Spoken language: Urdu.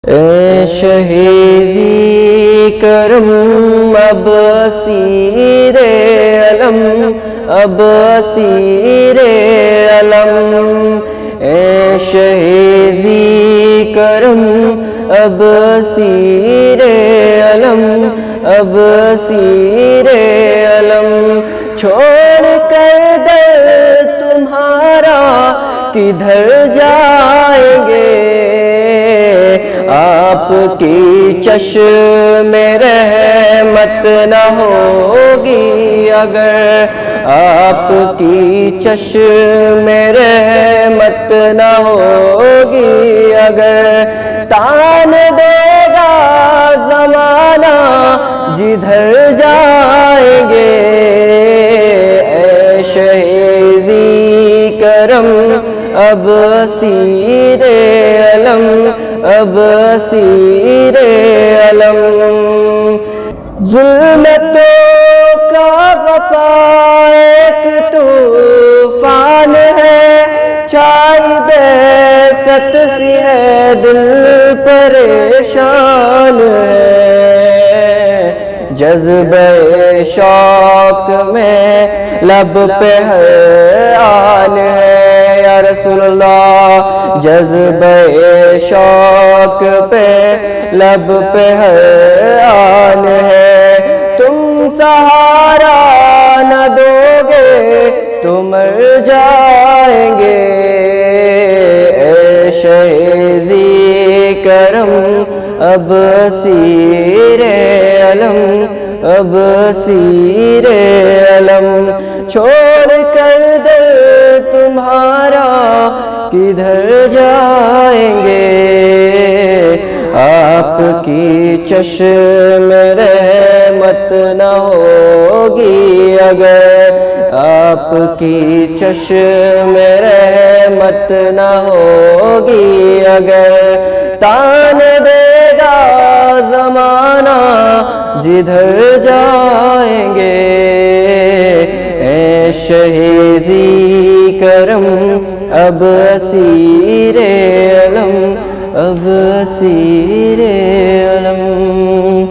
اے شہیزی کرم اب اسیر علم، اب اسیر علم، اے شہیزی کرم اب اسیر علم، اب اسیر علم، چھوڑ کر در تمہارا کدھر جائیں گے؟ آپ کی چشم رحمت نہ ہوگی اگر، آپ کی چشم رحمت نہ ہوگی اگر، تان دے گا زمانہ جدھر جائیں گے۔ اے شہیزی کرم اب اسیر علم، اب اسیر علم، ظلمتوں کا وفا ایک طوفان ہے، چائے بیست سی ہے دل پریشان ہے، جذبہ شوق میں لب پہ ہر آن ہے یا رسول اللہ، جذبہ شوق پہ لب پہ ہر آن ہے، تم سہارا نہ دو گے تو مر جائیں گے۔ اے شہیزی کرم اب اسیر علم، اب اسیر علم، چھوڑ کر در تمہارا کدھر جائیں گے؟ آپ کی چشم رحمت نہ ہوگی اگر، آپ کی چشم رحمت نہ ہوگی اگر، تان دے گا زمانہ جدھر جائیں گے۔ اے شہیزی کرم اب اسیر علم، اب اسیر علم۔